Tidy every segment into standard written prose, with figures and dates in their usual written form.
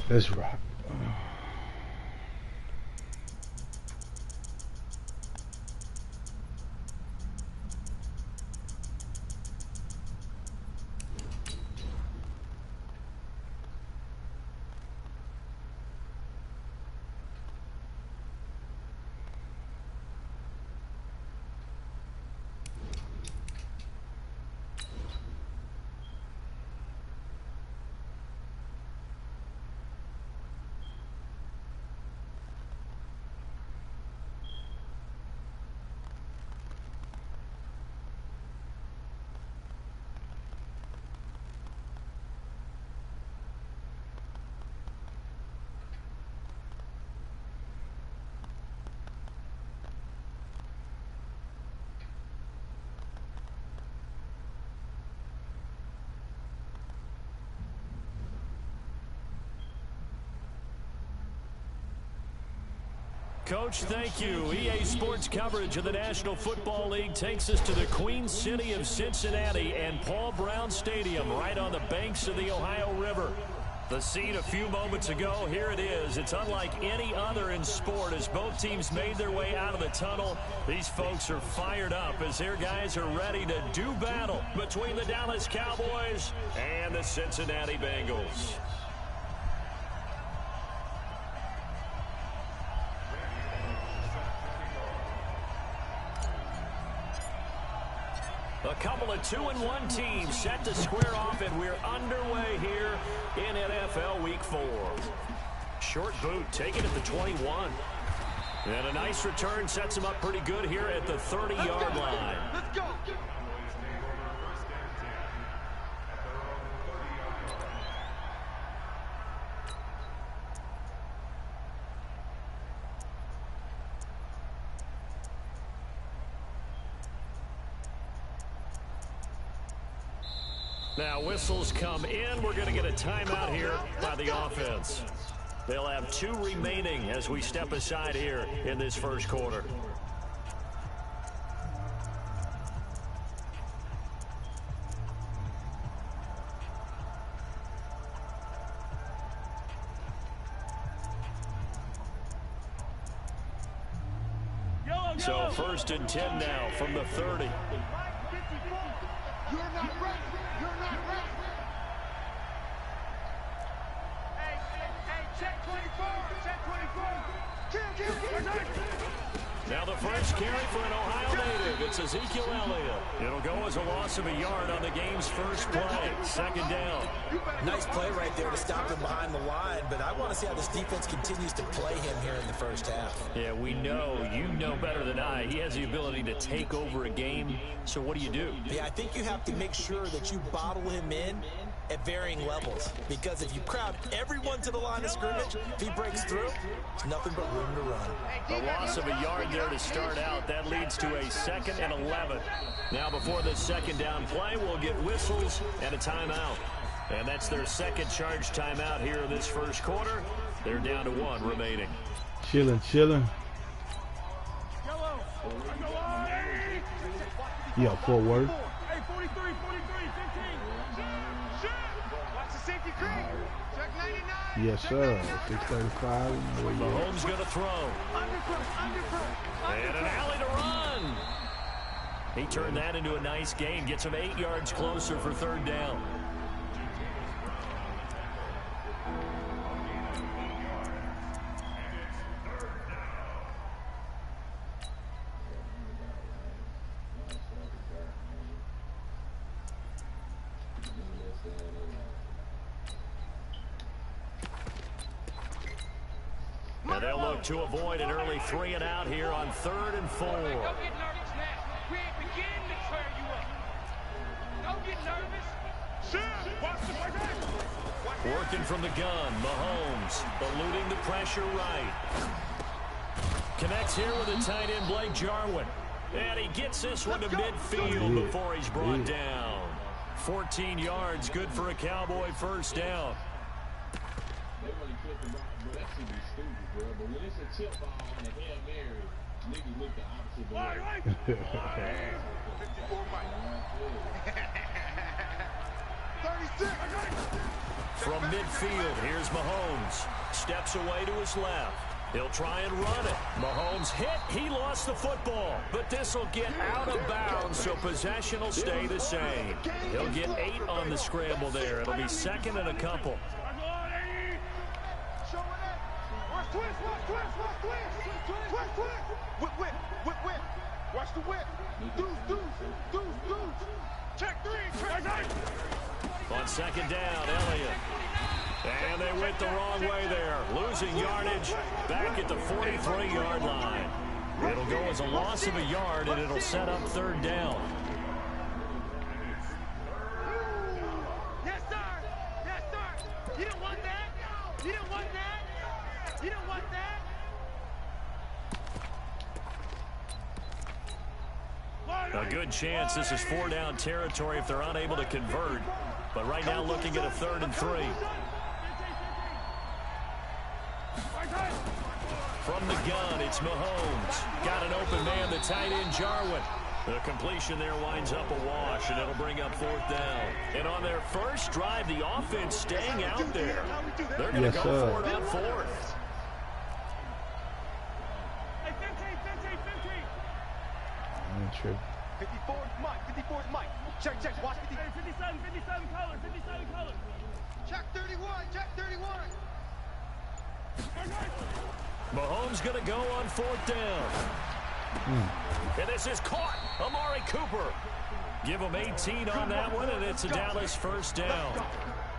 Let's rock. Coach, thank you. EA Sports coverage of the National Football League takes us to the Queen City of Cincinnati and Paul Brown Stadium right on the banks of the Ohio River. The scene a few moments ago, here it is. It's unlike any other in sport as both teams made their way out of the tunnel. These folks are fired up as their guys are ready to do battle between the Dallas Cowboys and the Cincinnati Bengals. A couple of 2-1 teams set to square off, and we're underway here in NFL Week 4. Short boot taken at the 21. And a nice return sets him up pretty good here at the 30-yard line. Let's go. Now whistles come in. We're going to get a timeout here by the offense. They'll have 2 remaining as we step aside here in this first quarter. So 1st and 10 now from the 30. You're not ready. You're not ready. Hey, check 24. Check 24. Now the first carry for an Ohio native. It's Ezekiel Elliott. It'll go as a loss of a yard on the game's first play. 2nd down. Nice play right there to stop him behind the line, but I want to see how this defense continues to play him here in the first half. Yeah, we know. You know better than I. He has the ability to take over a game. So what do? Yeah, I think you have to make sure that you bottle him in at varying levels, because if you crowd everyone to the line of scrimmage, if he breaks through, it's nothing but room to run. A loss of a yard there to start out. That leads to a 2nd and 11. Now before the 2nd down play, we'll get whistles and a timeout. And that's their 2nd charge timeout here in this first quarter. They're down to 1 remaining. Chilling. Yeah, forward. Hey, 43, 15. Watch the safety creek. Check 99. Yes, sir. 635. Mahomes going to throw. And an alley to run. He turned that into a nice gain. Gets him 8 yards closer for 3rd down. Now they'll look to avoid an early 3 and out here on 3rd and 4. Don't get nervous now. We ain't beginning to tear you up. Don't get nervous. Working from the gun, Mahomes eluding the pressure right. Connects here with a tight end, Blake Jarwin. And he gets this one to midfield before he's brought down. 14 yards, good for a Cowboy 1st down. But when it's a tip ball and a Hail Mary, niggas look the opposite direction. 54 Mike. 36. From midfield, here's Mahomes. Steps away to his left. He'll try and run it. Mahomes hit. He lost the football. But this will get out of bounds, so possession will stay the same. He'll get 8 on the scramble there. It'll be second and a couple. Watch the whip. Deuce. Check 3. On second down, Elliott. And they went the wrong way there. Losing yardage back at the 43-yard line. It'll go as a loss of a yard, and it'll set up third down. Yes, sir. You didn't want that. You didn't want that. A good chance this is 4-down territory if they're unable to convert. But right now looking at a 3rd and 3. From the gun, it's Mahomes. Got an open man, the tight end, Jarwin. The completion there winds up a wash, and it'll bring up 4th down. And on their first drive, the offense staying out there. They're going to go for it on 4th. Hey, 15. I'm tripping. 54 is Mike. Check. Watch 57 color. Check 31. Mahomes going to go on 4th down. And this is caught. Amari Cooper. Give him 18 on that one, and it's a Dallas first down.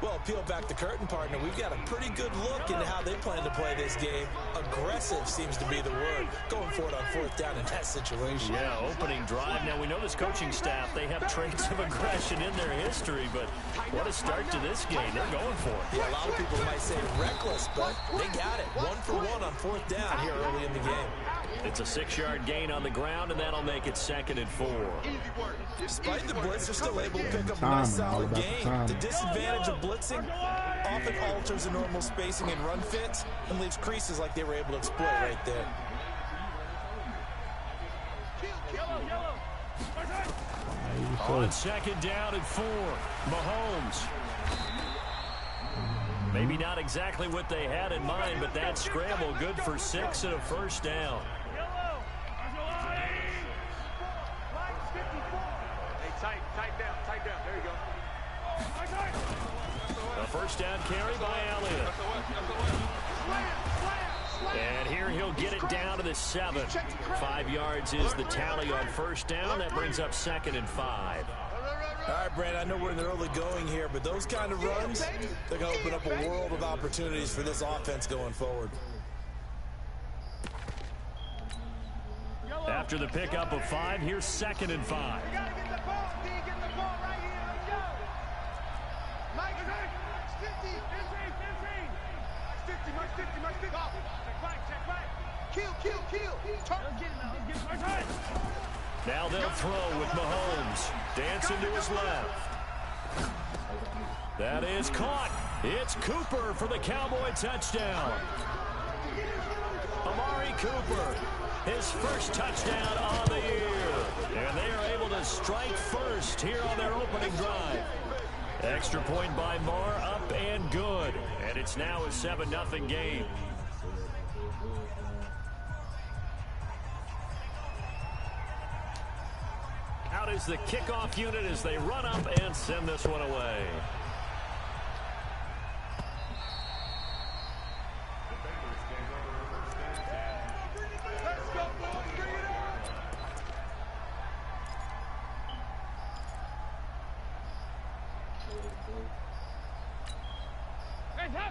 Well, peel back the curtain, partner. We've got a pretty good look into how they plan to play this game. Aggressive seems to be the word. Going for it on 4th down in that situation. Yeah, opening drive. Now, we know this coaching staff, they have traits of aggression in their history, but what a start to this game. They're going for it. Yeah, a lot of people might say reckless, but they got it. 1 for 1 on 4th down here early in the game. It's a 6-yard gain on the ground, and that'll make it 2nd and 4. Despite the blitz, they're still able to pick up a nice solid gain. The disadvantage of blitzing often alters the normal spacing and run fits and leaves creases like they were able to exploit right there. On 2nd down and 4, Mahomes. Maybe not exactly what they had in mind, but that scramble good for 6 and a first down. Tight down. There you go. A first down carry by Elliott. And here he'll get it down to the 7. 5 yards is the tally on first down. That brings up 2nd and 5. All right, Brad, I know we're in the early going here, but those kind of runs, they're going to open up a world of opportunities for this offense going forward. After the pickup of 5, here's 2nd and 5. Now they'll throw with Mahomes. Dancing to his left. That is caught. It's Cooper for the Cowboy touchdown. Amari Cooper, his first touchdown on the year. And they are able to strike first here on their opening drive. Extra point by Marr, up and good. And it's now a 7-0 game. Out is the kickoff unit as they run up and send this one away.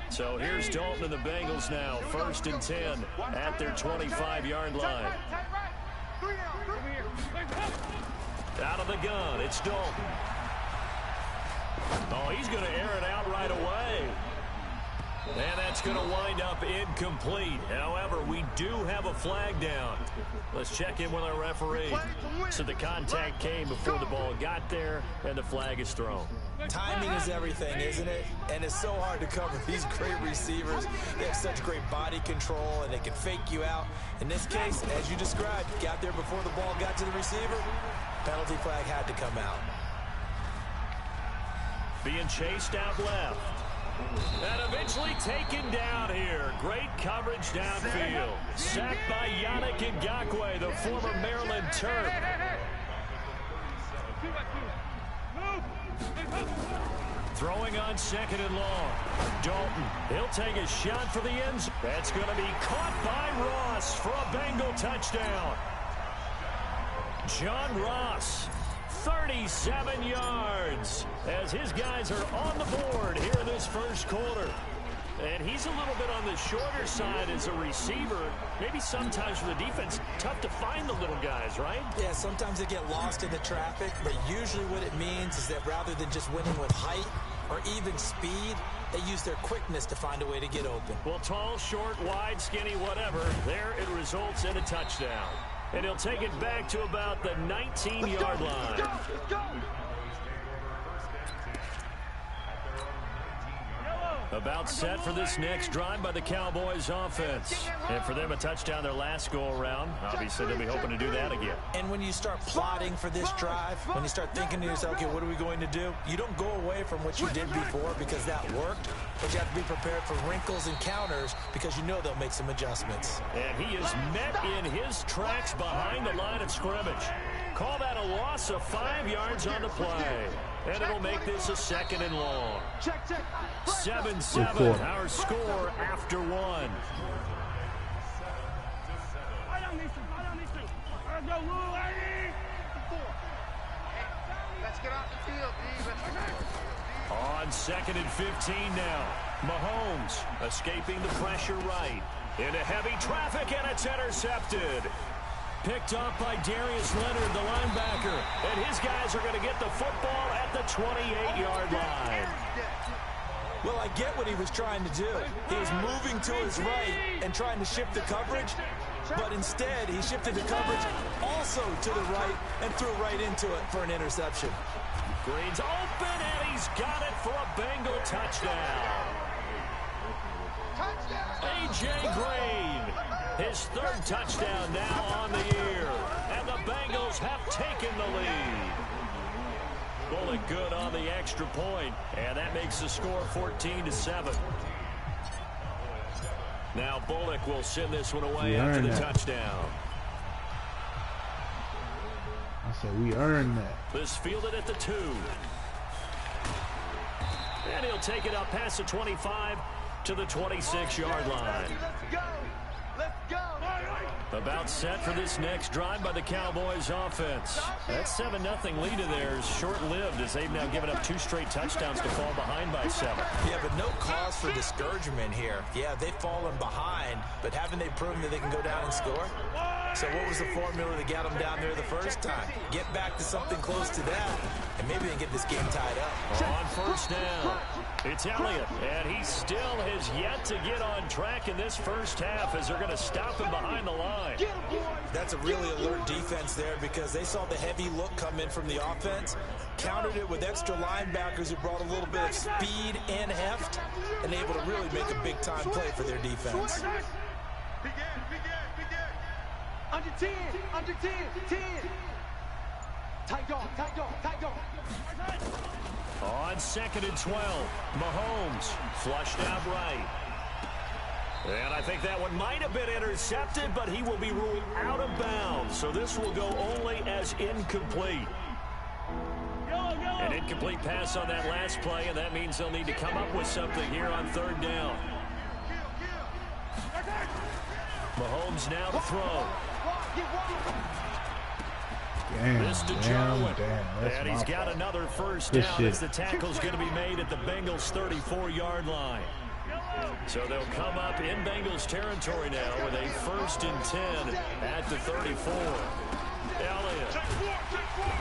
So here's Dalton and the Bengals now, 1st and 10 at their 25-yard line. Out of the gun, it's Dalton. Oh, he's going to air it out right away. And that's going to wind up incomplete. However, we do have a flag down. Let's check in with our referee. So the contact came before the ball got there, and the flag is thrown. Timing is everything, isn't it? And it's so hard to cover these great receivers. They have such great body control, and they can fake you out. In this case, as you described, got there before the ball got to the receiver. Penalty flag had to come out. Being chased out left. And eventually taken down here. Great coverage downfield. Sacked by Yannick Ngakoue, the former Maryland Terp. Throwing on 2nd and long. Dalton, he'll take a shot for the end zone. That's going to be caught by Ross for a Bengal touchdown. John Ross, 37 yards, as his guys are on the board here in this first quarter. And he's a little bit on the shorter side as a receiver. Maybe sometimes for the defense, tough to find the little guys, right? Yeah, sometimes they get lost in the traffic, but usually what it means is that rather than just winning with height or even speed, they use their quickness to find a way to get open. Well, tall, short, wide, skinny, whatever, there it results in a touchdown. And he'll take it back to about the 19-yard line. Let's go. About set for this next drive by the Cowboys offense. And for them, a touchdown their last go-around. Obviously, they'll be hoping to do that again. And when you start plotting for this drive, when you start thinking to yourself, okay, what are we going to do? You don't go away from what you did before because that worked, but you have to be prepared for wrinkles and counters because you know they'll make some adjustments. And he is met in his tracks behind the line of scrimmage. Call that a loss of 5 yards on the play. And it'll make this a 2nd and long. 7-7, our score after 1. Let's get off the field, D. On 2nd and 15 now. Mahomes escaping the pressure right. Into heavy traffic, and it's intercepted. Picked off by Darius Leonard, the linebacker. And his guys are going to get the football at the 28-yard line. Well, I get what he was trying to do. He was moving to his right and trying to shift the coverage, but instead he shifted the coverage also to the right and threw right into it for an interception. Green's open, and he's got it for a Bengal touchdown. A.J. Green, his 3rd touchdown now on the year, and the Bengals have taken the lead. Bullock good on the extra point, and that makes the score 14-7. Now Bullock will send this one away after the touchdown. I said we earned that. This fielded at the 2. And he'll take it up past the 25 to the 26-yard line. Let's go. About set for this next drive by the Cowboys offense. That 7-0 lead of theirs short-lived as they've now given up 2 straight touchdowns to fall behind by 7. Yeah, but no cause for discouragement here. Yeah, they've fallen behind, but haven't they proven that they can go down and score? So what was the formula that got them down there the first time? Get back to something close to that, and maybe they can get this game tied up. On 1st down, it's Elliott, and he still has yet to get on track in this first half as they're going to stop him behind the line. That's a really alert defense there because they saw the heavy look come in from the offense, countered it with extra linebackers who brought a little bit of speed and heft, and able to really make a big-time play for their defense. Under 10, 10. Tight dog. On 2nd and 12, Mahomes flushed out right. And I think that one might have been intercepted, but he will be ruled out of bounds. So this will go only as incomplete. An incomplete pass on that last play, and that means they'll need to come up with something here on 3rd down. Mahomes now to throw. This to Jarwin. And he's got another first down as the tackle's going to be made at the Bengals' 34-yard line. So they'll come up in Bengals territory now with a 1st and 10 at the 34. Elliott.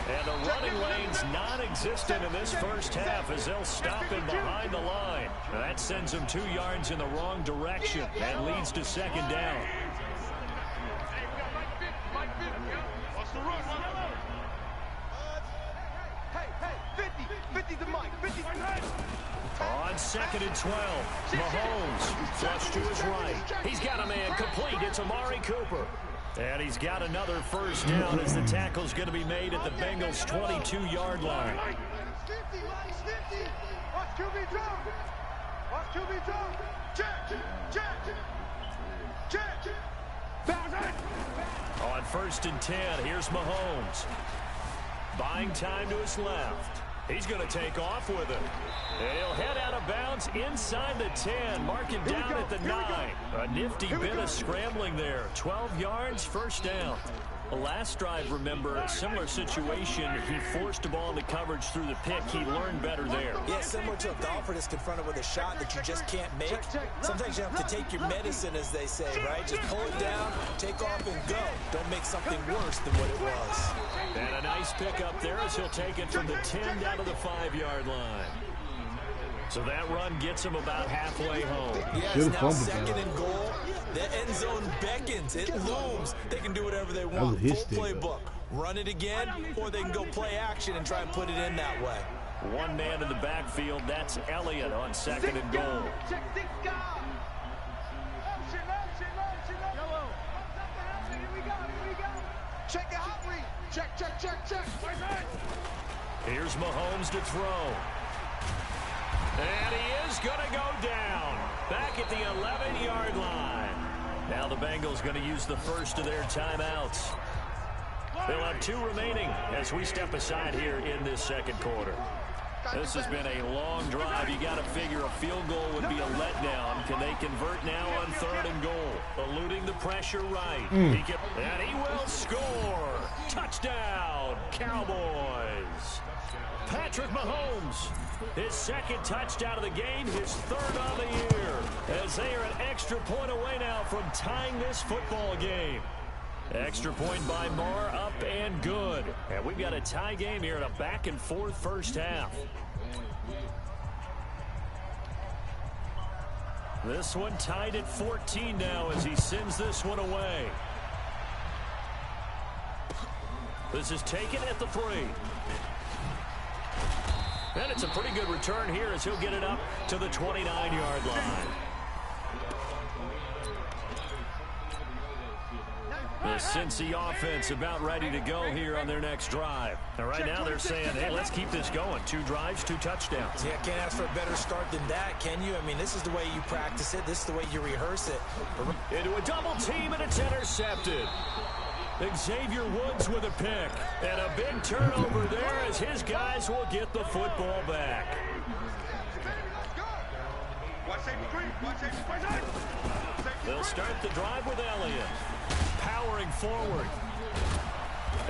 And the running lane's non-existent in this first half as they'll stop him behind the line. That sends him 2 yards in the wrong direction and leads to 2nd down. On 2nd and 12, Mahomes flush to his right. He's got a man complete. It's Amari Cooper. And he's got another first down as the tackle's going to be made at the Bengals' 22-yard line. On 1st and 10, here's Mahomes. Buying time to his left. He's going to take off with it. And he'll head out of bounds inside the 10, marking down at the 9. A nifty bit of scrambling there. 12 yards, first down. The last drive, remember, a similar situation. He forced the ball into coverage through the pick. He learned better there. Yeah, similar to a golfer that's confronted with a shot that you just can't make. Sometimes you have to take your medicine, as they say, right? Just pull it down, take off, and go. Don't make something worse than what it was. And a nice pick up there as he'll take it from the 10 down to the 5-yard line. So that run gets him about halfway home. Yeah, it's now 2nd and goal. The end zone beckons. It looms. They can do whatever they want. Full playbook. Run it again, or they can go play action and try and put it in that way. One man in the backfield. That's Elliott on 2nd and goal. Here's Mahomes to throw. And he is going to go down. Back at the 11-yard line. Now the Bengals going to use the first of their timeouts. They'll have 2 remaining as we step aside here in this second quarter. This has been a long drive. You got to figure a field goal would be a letdown. Can they convert now on 3rd and goal? Eluding the pressure right. And he will score. Touchdown, Cowboys. Patrick Mahomes, his 2nd touchdown of the game, his 3rd on the year, as they are an extra point away now from tying this football game. Extra point by Marr, up and good. And we've got a tie game here in a back-and-forth first half. This one tied at 14 now as he sends this one away. This is taken at the 3. And it's a pretty good return here as he'll get it up to the 29-yard line. The Cincy offense about ready to go here on their next drive. And right now they're saying, hey, let's keep this going. 2 drives, 2 touchdowns. Yeah, can't ask for a better start than that, can you? I mean, this is the way you practice it. This is the way you rehearse it. Into a double team, and it's intercepted. Xavier Woods with a pick. And a big turnover there as his guys will get the football back. They'll start the drive with Elliott. Powering forward.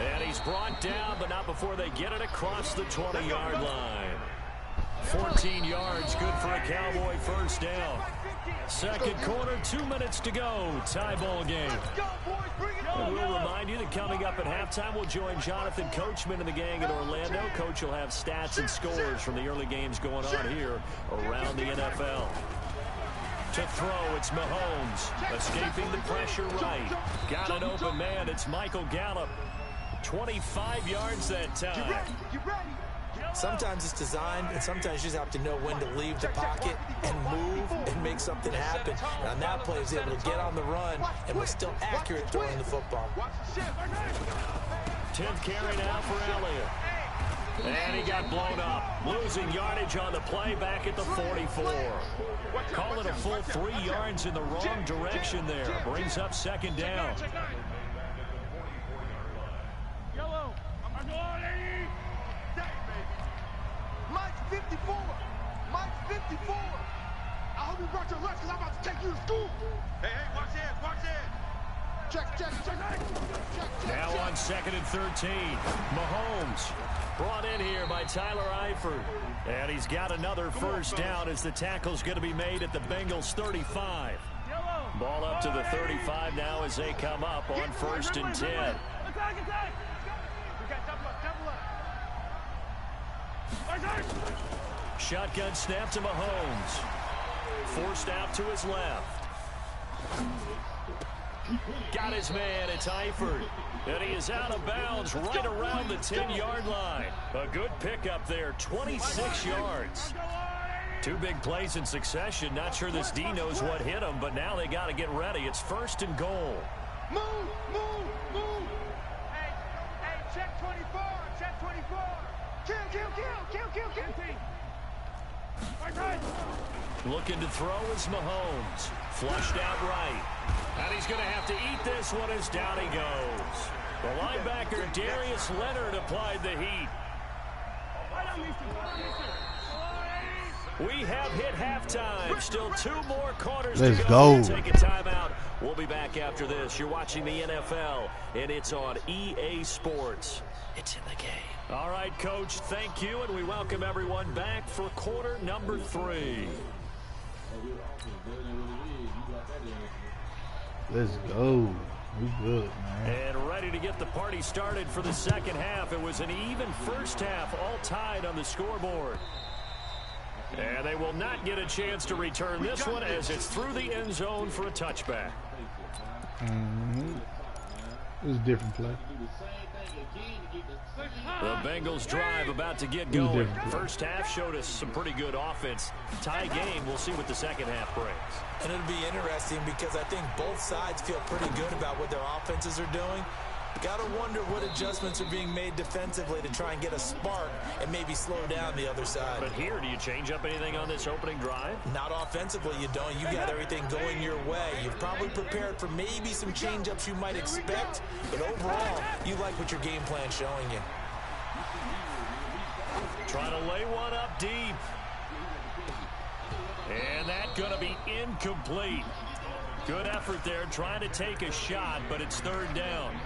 And he's brought down, but not before they get it across the 20-yard line. 14 yards, good for a Cowboy first down. Second quarter, 2 minutes to go. Tie ball game. And we'll remind you that coming up at halftime, we'll join Jonathan Coachman and the gang in Orlando. Coach will have stats and scores from the early games going on here around the NFL. To throw, it's Mahomes. Escaping the pressure right. Got an open man. It's Michael Gallup. 25 yards that time. Sometimes it's designed, and sometimes you just have to know when to leave the pocket and move and make something happen. And on that play, he was able to get on the run and was still accurate throwing the football. 10th carry now for Elliott. And he got blown up. Losing yardage on the play back at the 44. Call it a full 3 yards in the wrong direction there. Brings up second down. Mike's 54. Mike's 54. I hope you brought your lunch because I'm about to take you to school. Hey, watch it. Check. Now on 2nd and 13. Mahomes brought in here by Tyler Eifert. And he's got another first down as the tackle's going to be made at the Bengals 35. Ball up to the 35 now as they come up on 1st and 10. Shotgun snap to Mahomes. Forced out to his left. Got his man, it's Eifert. And he is out of bounds right around the 10-yard line. A good pickup there, 26 yards. 2 big plays in succession. Not sure this D knows what hit him, but now they got to get ready. It's 1st and goal. Move. Hey, check 24. Kill. Looking to throw is Mahomes. Flushed out right. And he's going to have to eat this one as down he goes. The linebacker Darius Leonard applied the heat. We have hit halftime. Still 2 more quarters to go. Let's go. Take a timeout. We'll be back after this. You're watching the NFL, and it's on EA Sports. It's in the game. All right, Coach, thank you, and we welcome everyone back for quarter number 3. Let's go. We good, man. And ready to get the party started for the second half. It was an even first half, all tied on the scoreboard. And they will not get a chance to return this one as it's through the end zone for a touchback. It was a different play. The Bengals drive about to get going. First half showed us some pretty good offense. Tie game. We'll see what the second half brings. And it'll be interesting because I think both sides feel pretty good about what their offenses are doing. Got to wonder what adjustments are being made defensively to try and get a spark and maybe slow down the other side. But here, do you change up anything on this opening drive? Not offensively, you don't. You got everything going your way. You've probably prepared for maybe some change-ups you might expect, but overall, you like what your game plan's showing you. Trying to lay one up deep. And that's going to be incomplete. Good effort there, trying to take a shot, but it's third down.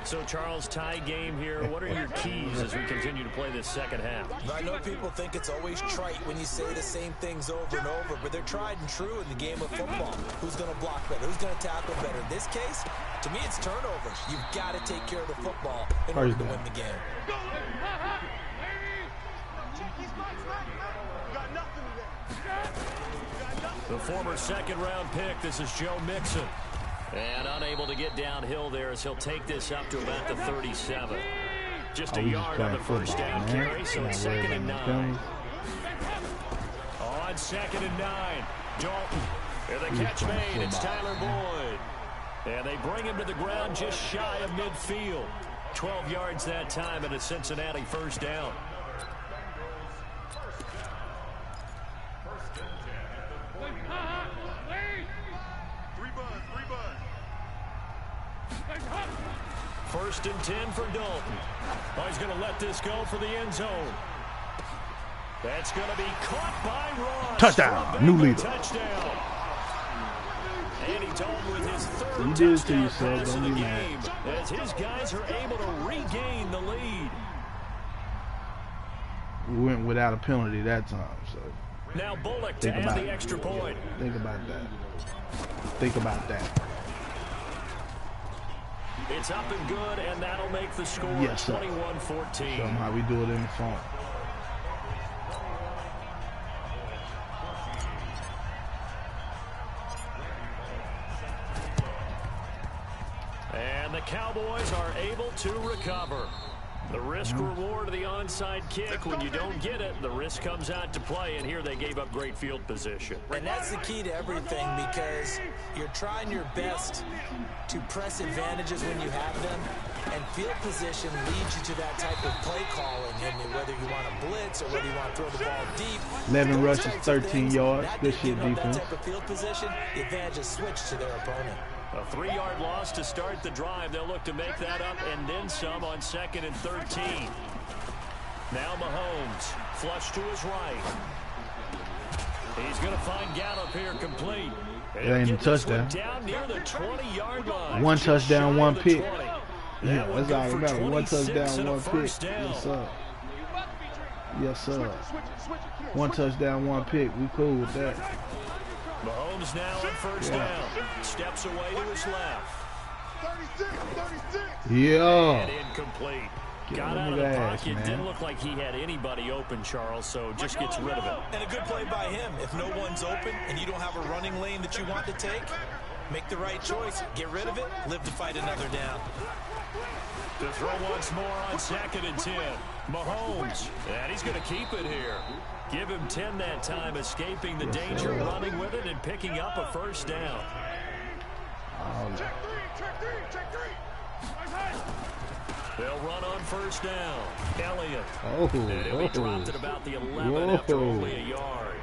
So, Charles, tie game here. What are your keys as we continue to play this second half? I know people think it's always trite when you say the same things over and over, but they're tried and true in the game of football. Who's going to block better? Who's going to tackle better? In this case, to me, it's turnovers. You've got to take care of the football in order to win the game. The former second-round pick, this is Joe Mixon. And unable to get downhill there as he'll take this up to about the 37. Just a yard on the first down carry, so it's 2nd and 9. On 2nd and 9, Dalton. And the catch made, it's Tyler Boyd. And they bring him to the ground just shy of midfield. 12 yards that time and a Cincinnati first down. First and 10 for Dalton. Oh, he's going to let this go for the end zone. That's going to be caught by Ross. Touchdown. New leader. Touchdown. Andy Dalton with his third You did it to touchdown yourself. pass Don't of the be game mad. as his guys are able to regain the lead. We went without a penalty that time, so. Now Bullock to add the extra point. Think about that. Think about that. It's up and good, and that'll make the score 21-14. Somehow we do it in the phone. And the Cowboys are able to recover. The risk reward of the onside kick. When you don't get it, the risk comes out to play, and here they gave up great field position. And that's the key to everything because you're trying your best to press advantages when you have them, and field position leads you to that type of play calling. And whether you want to blitz or whether you want to throw the ball deep. 11 rushes, 13 yards. Good shit defense. That type of field position, the advantage is switched to their opponent. A 3-yard loss to start the drive. They'll look to make that up and then some on 2nd and 13. Now Mahomes, flush to his right. He's going to find Gallup here complete. It ain't a touchdown. Down near the 20-yard line. One touchdown, one pick. Yeah, that's all that matters. One touchdown, one pick. Down. Yes, sir. Yes, sir. One touchdown, one pick. We cool with that. Mahomes now on first down. Steps away to his left. 36. Yeah. And incomplete. Got out of the pocket. Didn't look like he had anybody open, Charles, so just gets rid of it. And a good play by him. If no one's open and you don't have a running lane that you want to take, make the right choice. Get rid of it. Live to fight another down. To throw once more on 2nd and 10. Mahomes. And he's going to keep it here. Give him 10 that time, escaping the danger, running with it, and picking up a first down. Check three. They'll run on first down. Elliott. Oh, And he'll be dropped at about the 11 after only a yard.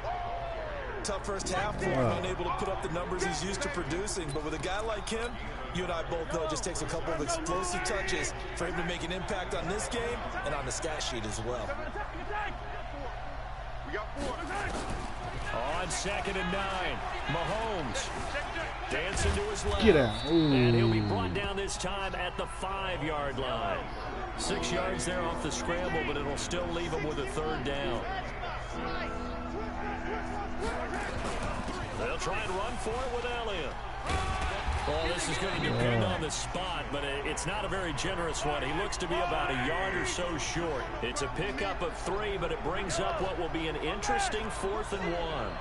Tough first half for him, unable to put up the numbers he's used to producing. But with a guy like him, you and I both know it just takes a couple of explosive touches for him to make an impact on this game and on the stat sheet as well. We got 4. On 2nd and 9, Mahomes dancing to his left. Get out. Ooh. And he'll be brought down this time at the 5-yard line. 6 yards there off the scramble, but it'll still leave him with a 3rd down. They'll try and run for it with Elliott. Well, this is going to depend on the spot, but it's not a very generous one. He looks to be about a yard or so short. It's a pickup of 3, but it brings up what will be an interesting 4th and 1.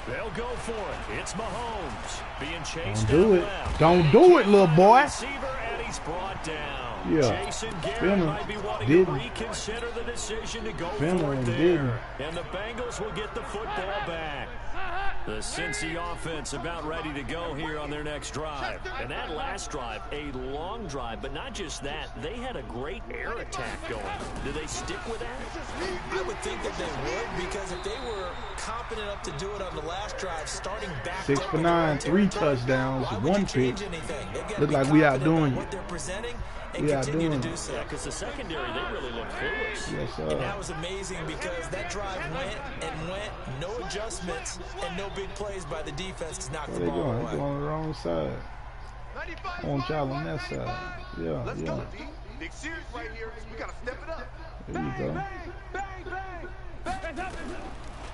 They'll go for it. It's Mahomes being chased. Don't do it. Don't do it, little boy. Receiver, and he's brought down. Yeah. Jason Garrett might be wanting to reconsider the decision to go for it there. And the Bengals will get the football back. The Cincy offense about ready to go here on their next drive. And that last drive, a long drive, but not just that. They had a great air attack going. Do they stick with that? I would think that they would, because if they were confident enough to do it on the last drive, starting back 6 for 9, 3 touchdowns, 1 pick. Look like we outdoing you. We outdoing you. Yeah, because the secondary, they really look clueless. Yes, sir. And that was amazing because that drive went and went, no adjustments, and no big plays by the defense to knock the ball away. They're going on the wrong side. I want y'all on that side. Yeah, Let's yeah. go, D. Big series right here. We got to step it up. There you go.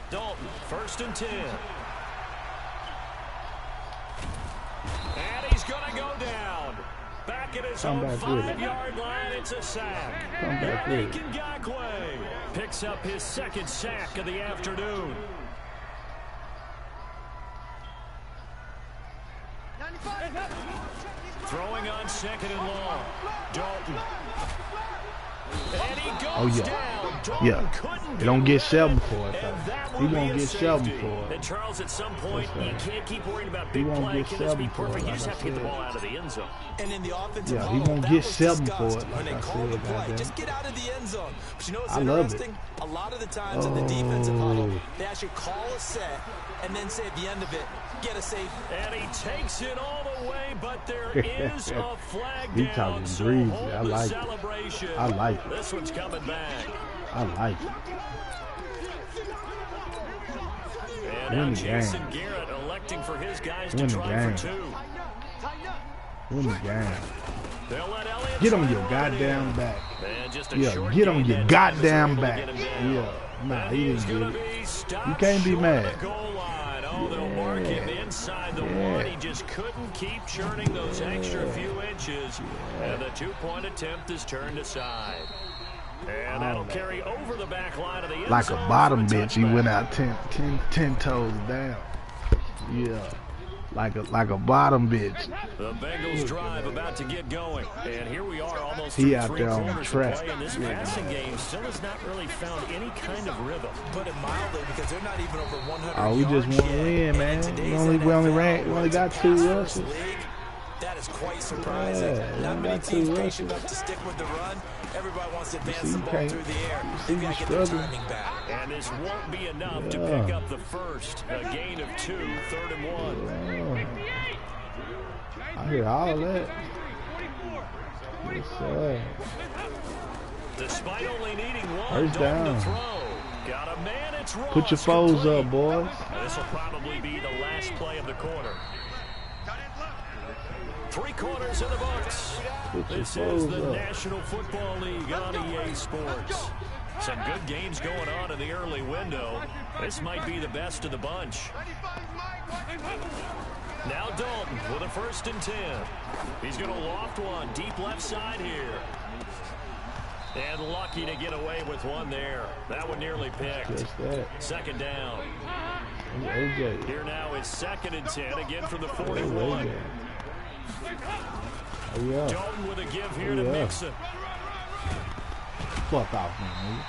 Dalton, 1st and 10. And he's going to go down. Back at his own 5-yard line, it's a sack. Come back with it. Ngakwe picks up his 2nd sack of the afternoon. Throwing on 2nd and long. Dalton. And he goes down. Dalton Yeah. They don't get Shelby for it, though. He won't get Shelby for it. And Charles, at some point, you can't keep worrying about big play. Can this be perfect? You just have to get the ball out of the end zone. And in the offensive he won't get 7 for it. When they Like call the play, I just get out of the end zone. But you know what's I love interesting? A lot of the times in the defensive huddle, they actually call a set and then say at the end of it, get a safe. And he takes it all the way, but there is a flag He down. talking So breezy. hold I the like it. celebration. I like it. This one's coming back. I like it. And Win now the Jason game. Garrett electing for his guys Win to the try game. for 2. Win the game. They'll let Elliott Get on try your to run it goddamn in. back. And just a Yeah, short get on gain your that goddamn time, so back. able to get him down. Yeah. Nah, And he he's didn't gonna get it. be stopped You can't be short mad. of the goal line. Oh, they'll mark him inside the 1. He just couldn't keep churning those extra few inches. And the 2-point attempt is turned aside. And that'll carry over the back line of the end Like a zone bottom for bitch, he touchback. went out 10 toes down. Yeah. Like a bottom bitch. The Bengals drive about to get going. And here we are almost He through out 3 there on the quarters of track. play, and this passing game still has not really found any kind of rhythm. Put it mildly, because they're not even over 100 Oh, we just yards want to yet. win, And in man. today's We only NFL, got it's a 2 pass-first rushes. league. That is quite surprising. Yeah, Not we many got 2 teams rushes. patient enough to stick with the run. Everybody wants to advance see, the you ball can't- through the air. you see They've you got to get their struggling. timing back. And this won't be enough to Yeah. pick up the first. A gain of 2, 3rd and 1. I hear all that. Yes, sir. Despite only needing 1, First Dalton down. to throw. Got a man, it's Ross. Put your foes complete. up, boys. This will probably be the last play of the quarter. 3 quarters in the books. Put your This is foes the up. National Football League on EA Sports. Some good games going on in the early window. This might be the best of the bunch. Now Dalton with a 1st and 10. He's going to loft one deep left side here. And lucky to get away with one there. That one nearly picked. Just that. 2nd down. AJ. Here now is 2nd and 10, again from the Oh, 41. AJ. Oh, yeah. Dalton with a give here to Yeah. Mixon. Fuck off, man.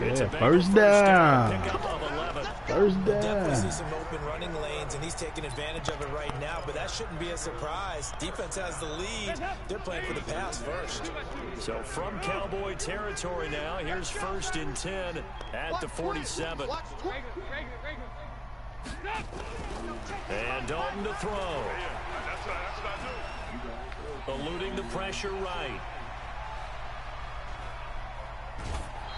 Yeah, first down. Pickup of 11. First Definitely down. see some open running lanes, and he's taking advantage of it right now, but that shouldn't be a surprise. Defense has the lead. They're playing for the pass first. So from Cowboy territory now, here's 1st and 10 at the 47. And Dalton to throw. Eluding the pressure right.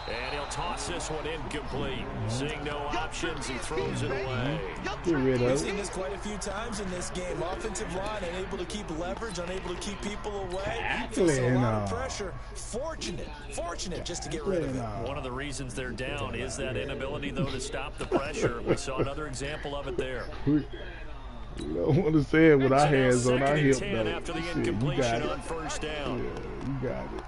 And he'll toss this one incomplete. Seeing no options, he throws it away. Get rid We've of seen it. this quite a few times in this game. Offensive line unable to keep leverage, unable to keep people away. Facing a lot of pressure. Fortunate just to get rid of it. One of the reasons they're down is that inability, though, to stop the pressure. We saw another example of it there. We don't want to say it with our hands on our hip, 10 though. after the Shit, you incompletion got on it. 1st down. Yeah, you got it.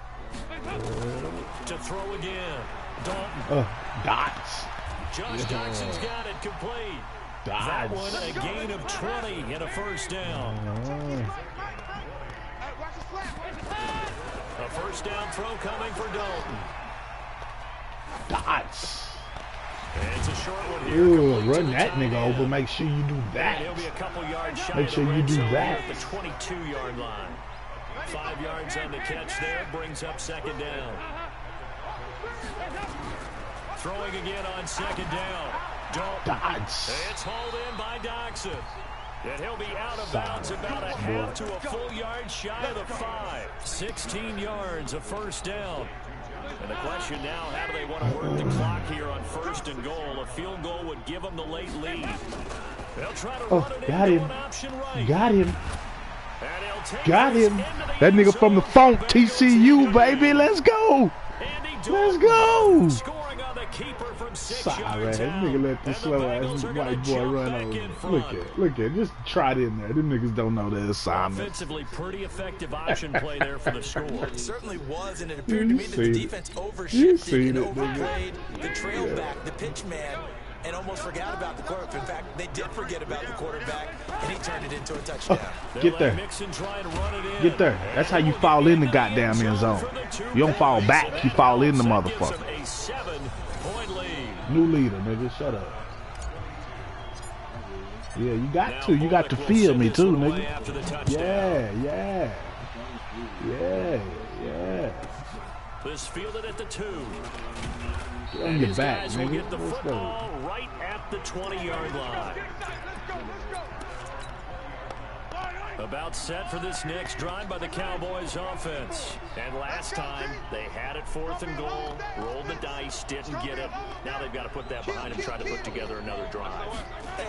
To throw again. Dalton. Dots. Josh Doxson's got it complete. That one a gain of 20 and a 1st down. A 1st down throw coming for Dalton. Dots. And it's a short one here. Ooh, run that nigga over. Make sure you do And that. he'll be a couple yards shy Make of sure the you red do zone that. here at the 22-yard line. 5 yards on the catch there, brings up 2nd down. Throwing again on 2nd down. Dalton. Dots. It's hauled in by Doxson. And he'll be out of bounds about a half to a full yard shy of the 5. 16 yards, a 1st down. And the question now, how do they want to work the clock here on 1st and goal? A field goal would give them the late lead. They'll try to run it got into him. an option right. Got him. And he'll take Got this him. into the That end nigga from the zone. funk, Very TCU, well baby. taken. Let's go. Andy Let's Dalton go. scoring on the keeper from 6 Sorry, yards that out. nigga let the And slow Bengals ass are gonna white boy jump run back over. in front. Look at, just trot in there. Them niggas don't know their assignment. Offensively, pretty effective option play there for the score. It certainly was, and it appeared to me that the seen it. defense You overshifted seen and it, nigga. overplayed the trail back, the pitch man, and almost forgot about the quarterback. In fact, they did forget about the quarterback, and he turned it into a touchdown. Get there. Mixon try and run it in. Get there. That's how you fall in the goddamn end zone. You don't fall back. You fall in the motherfucker. A 7-point lead. New leader, nigga. Shut up. Yeah, you got to. You got to feel me too, nigga. Yeah. This fielded at the 2. Get on your His back, guys will nigga. get the Let's go. football right at the 20-yard line. About set for this next drive by the Cowboys offense. And last time, they had it 4th and goal, rolled the dice, didn't get it. Now they've got to put that behind them, try to put together another drive.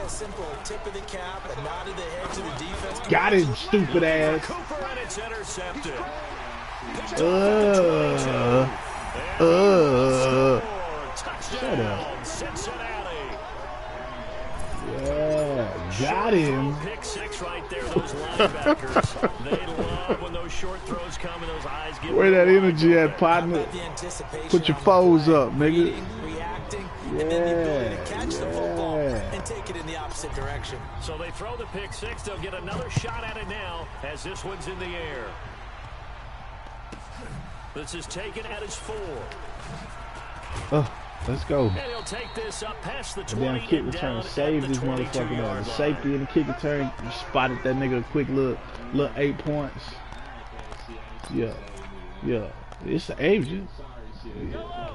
A simple tip of the cap, a nod of the head to the defense. Got him, stupid ass. Cooper, and it's intercepted. Shut up. Cincinnati. Yeah, got him. Pick 6 right there, those linebackers. They love when those short throws come and those eyes get Where that wide. energy at, partner? The anticipation Put your on the foes play, up, nigga. reacting, and then the ability to catch the football and take it in the opposite direction. So they throw the pick 6. They'll get another shot at it now as this one's in the air. This is taken at his 4. Let's go. And he'll take this up past the 20 Damn kick and return. down Save at this the motherfucker 22-yard up. line. The safety in the kick return. You spotted that nigga a quick little 8 points. Yeah. It's the ages.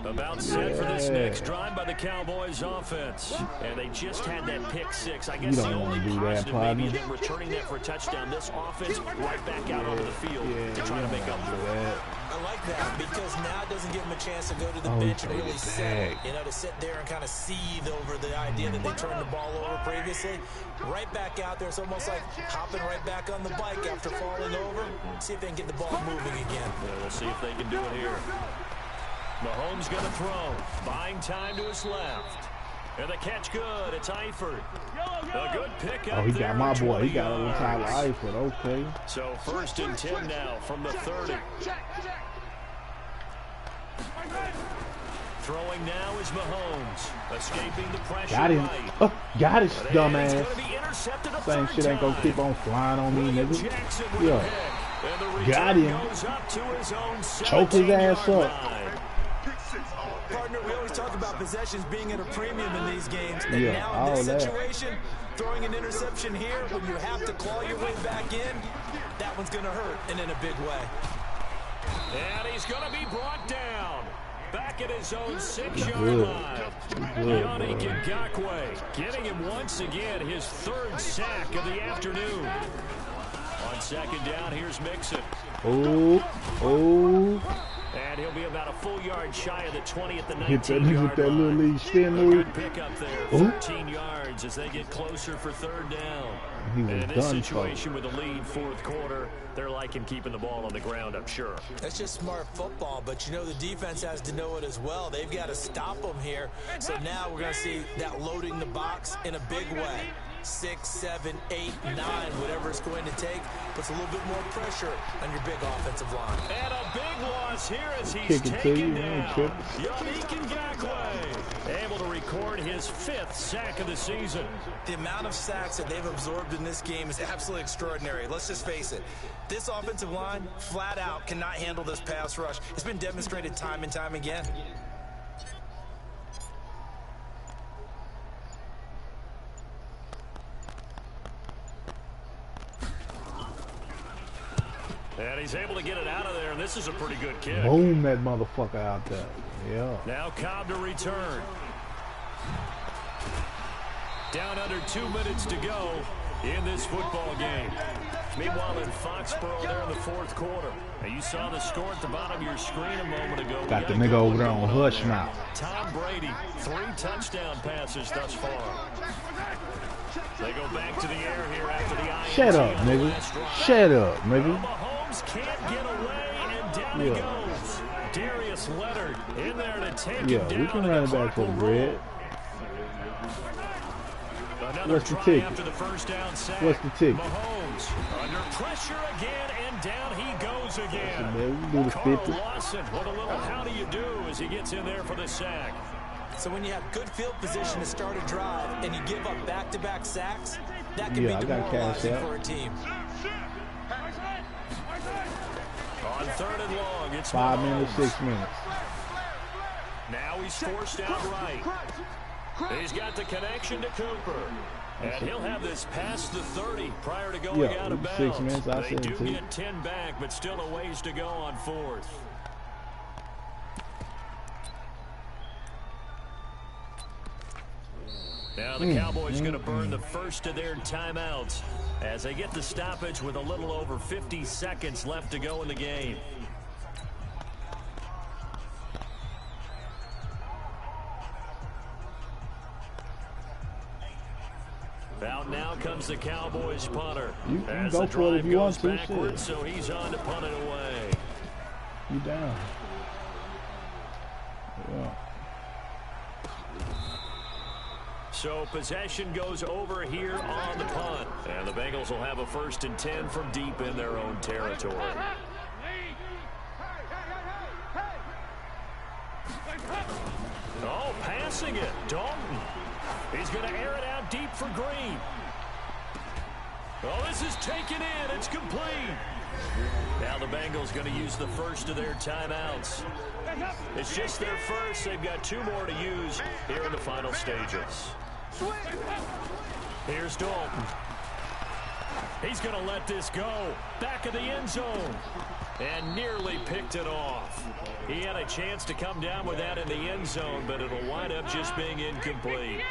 About set for this next drive by the Cowboys offense. And they just had that pick 6. I guess You the don't only wanna do that, positive maybe partner. them returning that for a touchdown. This offense right back out onto the field to try to make up for it. I like that because now it doesn't give them a chance to go to the Oh, bench and he really threw it set, back. to sit there and kind of seethe over the idea that they turned the ball over previously. Right back out there, it's almost like hopping right back on the bike after falling over. See if they can get the ball moving again. Yeah, we'll see if they can do it here. Mahomes going to throw, buying time to his left. And the catch good. It's Eifert. A good pick up. Oh, he got my boy. He got on on top of Eifert. Okay. So 1st and 10 now from the 30. Throwing now is Mahomes. Escaping the pressure. Got him. Right. Got his But dumb it's ass. gonna be intercepted a Same third shit ain't gonna time. keep on flying on me, William nigga. Jackson with Yeah. a pick. And the return Got him. goes up to his own Choke his ass 17-yard up. line. Partner, we always talk possessions being at a premium in these games. And Yeah, now in this all that. situation, throwing an interception here when you have to claw your way back in, that one's going to hurt, and in a big way. And he's going to be brought down. Back at his own 6-yard line. Yannick Ngakoue getting him once again his 3rd sack of the afternoon. On 2nd down, here's Mixon. And he'll be about a full yard shy of the 20 at the 19-yard that little line. league spin A move. good pickup there, 13 yards as they get closer for 3rd down. He was And in this done situation with a lead 4th quarter, they're liking keeping the ball on the ground, I'm sure. That's just smart football, but you know the defense has to know it as well. They've got to stop them here. So now we're going to see that loading the box in a big way. 6, 7, 8, 9, whatever it's going to take, puts a little bit more pressure on your big offensive line. And a big loss here as he's Kick it to taken you, down. trip. Yannick Ngakoue able to record his 5th sack of the season. The amount of sacks that they've absorbed in this game is absolutely extraordinary. Let's just face it. This offensive line, flat out, cannot handle this pass rush. It's been demonstrated time and time again. And he's able to get it out of there, and this is a pretty good kick. Boom that motherfucker out there. Yeah. Now Cobb to return. Down under 2 minutes to go in this football game. Meanwhile, in Foxborough, there in the 4th quarter. Now, you saw the score at the bottom of your screen a moment ago. Got the nigga over there on hush mouth. Tom Brady, 3 touchdown passes thus far. They go back to the air here after the INT. Shut up, nigga. Shut up, nigga. Mahomes can't get away, and down he goes. Darius Leonard in there to take him down. We can run it back for the bread. Another What's the try ticket? after the 1st down sack. What's the ticket? Mahomes under pressure again, and down he goes again. Man, we do the Carl 50. Lawson with a little how do you do as he gets in there for the sack. So when you have good field position to start a drive and you give up back-to-back sacks, that can Yeah, I be got cash demoralizing out. for a team. On 3rd and long, it's 5 Mahomes. minutes, 6 minutes. Now he's forced out right. He's got the connection to Cooper. And he'll have this past the 30 prior to going out of 6 bounds. minutes, I They said do 2. get 10 back, but still a ways to go on 4th. Now the Cowboys going to burn the first of their timeouts as they get the stoppage with a little over 50 seconds left to go in the game. Out now comes the Cowboys punter. You can As go the for it if drive you want goes to, backwards, shit. so he's on to punt it away. You down. Yeah. So possession goes over here on the punt. And the Bengals will have a 1st and 10 from deep in their own territory. Oh, passing it. Dalton. He's going to air it out deep for Green. Oh, this is taken in. It's complete. Now the Bengals going to use the first of their timeouts. It's just their first. They've got 2 more to use here in the final stages. Here's Dalton. He's going to let this go. Back of the end zone. And nearly picked it off. He had a chance to come down with that in the end zone, but it'll wind up just being incomplete.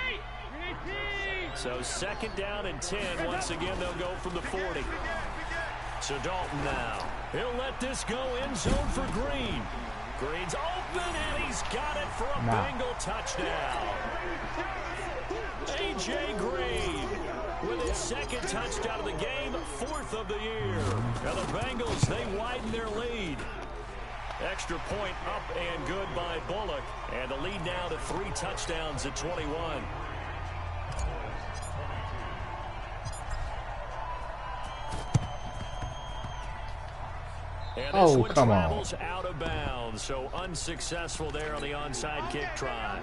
So 2nd down and 10. Once again, they'll go from the 40. So Dalton now. He'll let this go end zone for Green. Green's open, and he's got it for a Bengal touchdown. A.J. Green with his 2nd touchdown of the game, 4th of the year. Now the Bengals, they widen their lead. Extra point up and good by Bullock. And the lead now to 3 touchdowns at 21. And this one come on. travels out of bounds, so unsuccessful there on the onside kick try.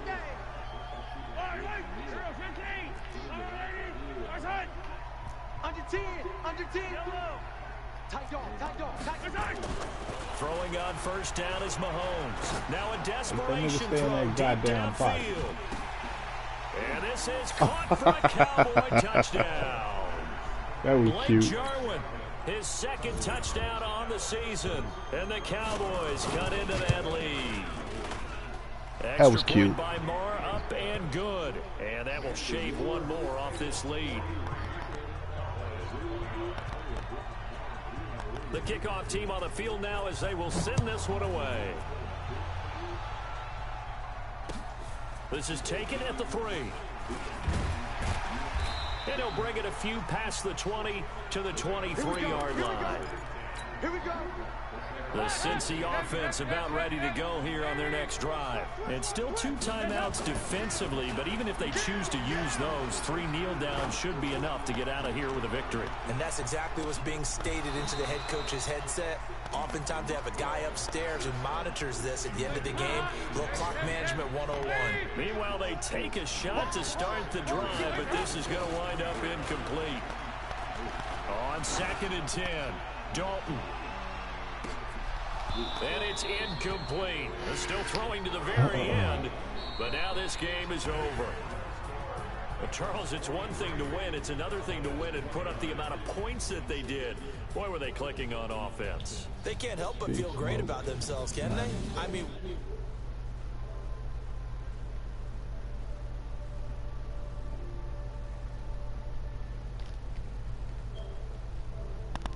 Under 10, under 10. Throwing on first down is Mahomes. Now a That nigga desperation stay in throw that deep goddamn pocket. downfield. And this is caught for a Cowboy touchdown. That was Blake cute. Jarwin, his second touchdown on the season. And the Cowboys cut into that lead. Extra That was cute. point by Marr, up and good. And that will shave one more off this lead. The kickoff team on the field now as they will send this one away. This is taken at the 3. And he'll bring it a few past the 20 to the 23-yard line. Here we go. The Cincy offense about ready to go here on their next drive. And still 2 timeouts defensively, but even if they choose to use those, 3 kneel downs should be enough to get out of here with a victory. And that's exactly what's being stated into the head coach's headset. Oftentimes they have a guy upstairs who monitors this at the end of the game. Little clock management 101. Meanwhile, they take a shot to start the drive, but this is going to wind up incomplete. On 2nd and 10, Dalton. And it's incomplete. They're still throwing to the very end, but now this game is over. Well, Charles, it's one thing to win. It's another thing to win and put up the amount of points that they did. Boy, were they clicking on offense. They can't help but feel great about themselves, can they? I mean,